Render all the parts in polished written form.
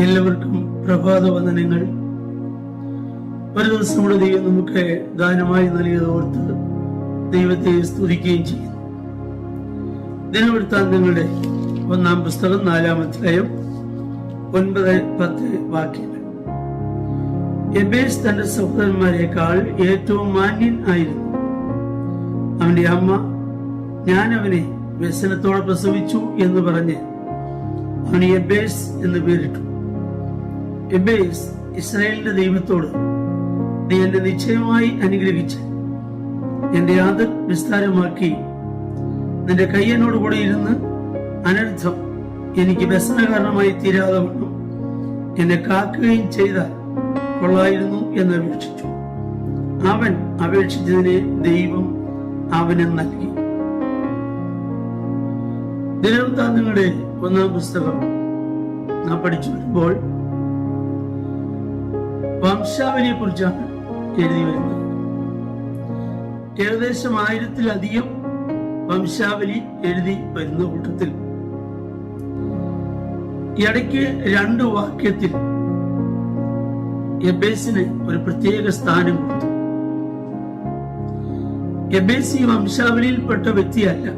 എല്ലാവർക്കും പ്രഭാത വന്ദനങ്ങൾ. ഒരു ദിവസം കൂടെ ദൈവം നമുക്ക് ദാനമായി നൽകിയത് ഓർത്ത് ദൈവത്തെ സ്തുതിക്കുകയും ചെയ്യുന്നു. ദിനവൃത്താന്തങ്ങളുടെ 1-ാം പുസ്തകം 4-ാം അധ്യായം 9-10 വാക്യങ്ങൾ. എബേസ് തന്റെ സഹോദരന്മാരെക്കാൾ ഏറ്റവും മാന്യൻ ആയിരുന്നു. അവന്റെ അമ്മ, ഞാൻ അവനെ വ്യസനത്തോടെ പ്രസവിച്ചു എന്ന് പറഞ്ഞ് അവന് എബേസ് എന്ന് പേരിട്ടു. എബേസ് ഇസ്രായേലിന്റെ ദൈവത്തോട്, നീ എന്നെ നിശ്ചയമായി അനുഗ്രഹിച്ച് എന്റെ അതിർ വിസ്താരമാക്കി നിന്റെ കൈ എന്നോട് കൂടെ ഇരുന്ന് അനർത്ഥം എനിക്ക് വ്യസന കാരണമായി തീരാതെ വണ്ണം എന്നെ കാക്കുകയും ചെയ്താൽ കൊള്ളായിരുന്നു എന്ന് അപേക്ഷിച്ചു. അവൻ അപേക്ഷിച്ചതിനെ ദൈവം അവന് നൽകി. ദിനവൃത്താന്തങ്ങളുടെ 1-ാം പുസ്തകം നാം പഠിച്ചു വരുമ്പോൾ വംശാവലിയെ കുറിച്ചാണ് എഴുതി വരുന്നത്. ഏകദേശം 1000-ലധികം വംശാവലി എഴുതി വരുന്ന കൂട്ടത്തിൽ ഇടയ്ക്ക് 2 വാക്യത്തിൽ എബേസിന് ഒരു പ്രത്യേക സ്ഥാനം കൊടുത്തു. എബേസ് ഈ വംശാവലിയിൽപ്പെട്ട വ്യക്തിയല്ല.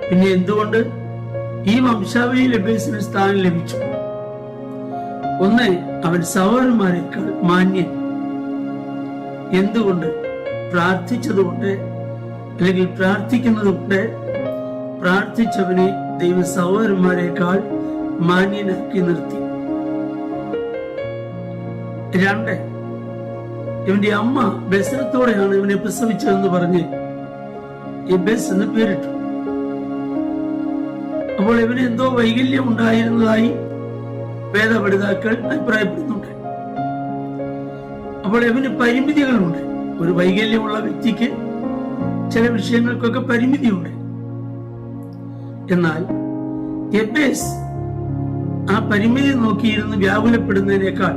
പിന്നെ എന്തുകൊണ്ട് ഈ വംശാവലിയിൽ എബേസിന് സ്ഥാനം ലഭിച്ചു? ഒന്ന്, അവൻ സഹോദരന്മാരെക്കാൾ മാന്യൻ. എന്തുകൊണ്ട്? പ്രാർത്ഥിച്ചതുകൊണ്ട്, അല്ലെങ്കിൽ പ്രാർത്ഥിക്കുന്നതുകൊണ്ട്. പ്രാർത്ഥിച്ചവനെ ദൈവ സഹോദരന്മാരെക്കാൾ മാന്യനാക്കി നിർത്തി. 2, ഇവന്റെ അമ്മ വ്യസനത്തോടെയാണ് ഇവനെ പ്രസവിച്ചതെന്ന് പറഞ്ഞ് എബേസ് എന്ന് പേരിട്ടു. അപ്പോൾ ഇവന് എന്തോ വൈകല്യം ഉണ്ടായിരുന്നതായി വേദപഠിതാക്കൾ അഭിപ്രായപ്പെടുന്നുണ്ട്. അപ്പോൾ ഇവന് പരിമിതികളുണ്ട്. ഒരു വൈകല്യമുള്ള വ്യക്തിക്ക് ചില വിഷയങ്ങൾക്കൊക്കെ പരിമിതിയുണ്ട്. എന്നാൽ എബേസ് ആ പരിമിതി നോക്കിയിരുന്ന് വ്യാകുലപ്പെടുന്നതിനേക്കാൾ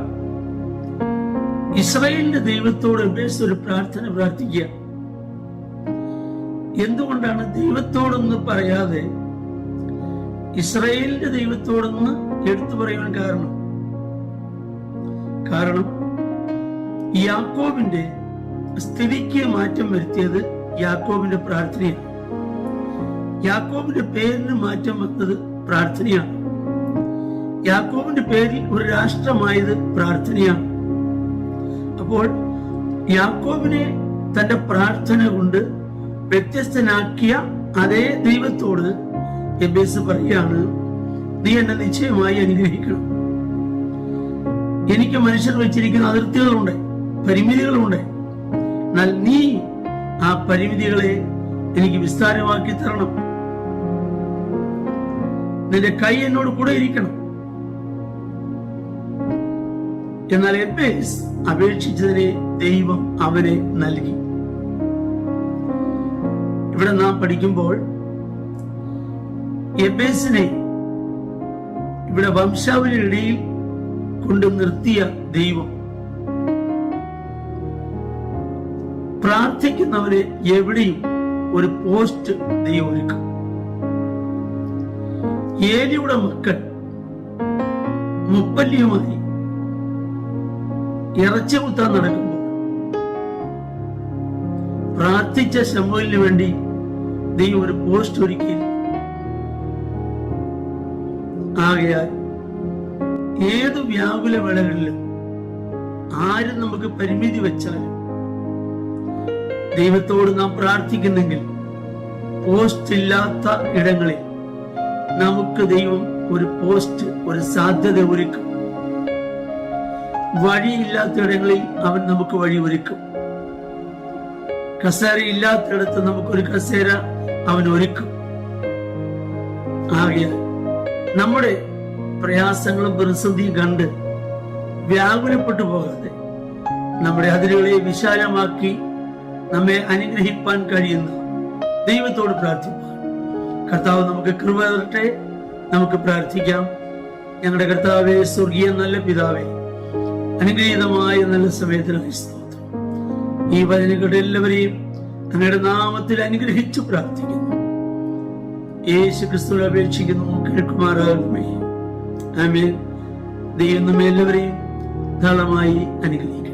ഇസ്രായേലിന്റെ ദൈവത്തോട് എബേസ് ഒരു പ്രാർത്ഥന പ്രാർത്ഥിക്കുക. എന്തുകൊണ്ടാണ് ദൈവത്തോടൊന്ന് പറയാതെ ഇസ്രായേലിന്റെ ദൈവത്തോടൊന്ന് എടുത്തു പറയുവാൻ കാരണം യാക്കോബിന്റെ സ്ഥിതിക്ക് മാറ്റം വരുത്തിയത് യാക്കോബിന്റെ പ്രാർത്ഥനയാണ്. യാക്കോബിന്റെ പേരിന് മാറ്റം വന്നത് പ്രാർത്ഥനയാണ്. യാക്കോബിന്റെ പേരിൽ ഒരു രാഷ്ട്രമായത് പ്രാർത്ഥനയാണ്. അപ്പോൾ യാക്കോബിനെ തന്റെ പ്രാർത്ഥന കൊണ്ട് വ്യത്യസ്തനാക്കിയ അതേ ദൈവത്തോട് എബേസ് പറയാണ്, നീ എന്നെ നിശ്ചയമായി അനുഗ്രഹിക്കണം. എനിക്ക് മനുഷ്യർ വെച്ചിരിക്കുന്ന അതിർത്തികളുണ്ട്, പരിമിതികളുണ്ട്. എന്നാൽ നീ ആ പരിമിതികളെ എനിക്ക് വിസ്താരമാക്കി തരണം. നിന്റെ കൈ എന്നോട് കൂടെ ഇരിക്കണം. എന്നാൽ എബേസ് അപേക്ഷിച്ചതിനെ ദൈവം അവനെ നൽകി. ഇവിടെ നാം പഠിക്കുമ്പോൾ എബേസിനെ ഇവിടെ വംശാവലിയിടയിൽ കൊണ്ട് നിർത്തിയ ദൈവം പ്രാർത്ഥിക്കുന്നവരെ എവിടെയും ഒരു പോസ്റ്റ് ദൈവം ഒരുക്കും. ഏലിയുടെ മക്കൾ മുപ്പല്ലിയുമായി ഇറച്ചി കുത്താൻ നടക്കുമ്പോൾ പ്രാർത്ഥിച്ച ശമൂവേലിന് വേണ്ടി ദൈവം ഒരു പോസ്റ്റ് ഒരുക്കി. ആകയാൽ ഏത് വ്യാകുല വേളകളിലും ആരും നമുക്ക് പരിമിതി വെച്ചാലും ദൈവത്തോട് നാം പ്രാർത്ഥിക്കുന്നെങ്കിൽ പോസ്റ്റ് ഇല്ലാത്ത ഇടങ്ങളിൽ നമുക്ക് ദൈവം ഒരു പോസ്റ്റ്, ഒരു സാധ്യത ഒരുക്കും. വഴിയില്ലാത്ത ഇടങ്ങളിൽ അവൻ നമുക്ക് വഴി ഒരുക്കും. കസേര ഇല്ലാത്തിടത്ത് നമുക്കൊരു കസേര അവൻ ഒരുക്കും. ആകയാൽ നമ്മുടെ പ്രയാസങ്ങളും പ്രതിസന്ധിയും കണ്ട് വ്യാകുലപ്പെട്ടു പോകാതെ നമ്മുടെ അതിരുകളെ വിശാലമാക്കി നമ്മെ അനുഗ്രഹിപ്പാൻ കഴിയുന്ന ദൈവത്തോട് പ്രാർത്ഥിപ്പാൻ കർത്താവ് നമുക്ക് കൃപ തരട്ടെ. നമുക്ക് പ്രാർത്ഥിക്കാം. ഞങ്ങളുടെ കർത്താവേ, സ്വർഗീയ നല്ല പിതാവേ, അനുഗ്രഹീതമായ നല്ല സമയത്തിനായി സ്തോത്രം. ഈ വചനങ്ങളുടെ എല്ലാവരെയും അങ്ങയുടെ നാമത്തിൽ അനുഗ്രഹിച്ചു പ്രാർത്ഥിക്കുന്നു. യേശു ക്രിസ്തുവിനെ അപേക്ഷിക്കുന്നു, കേൾക്കുമാറാകണമേ. ആമേൻ. ദൈവം നമ്മെ എല്ലാവരെയും ധാരാളമായി അനുഗ്രഹിക്കും.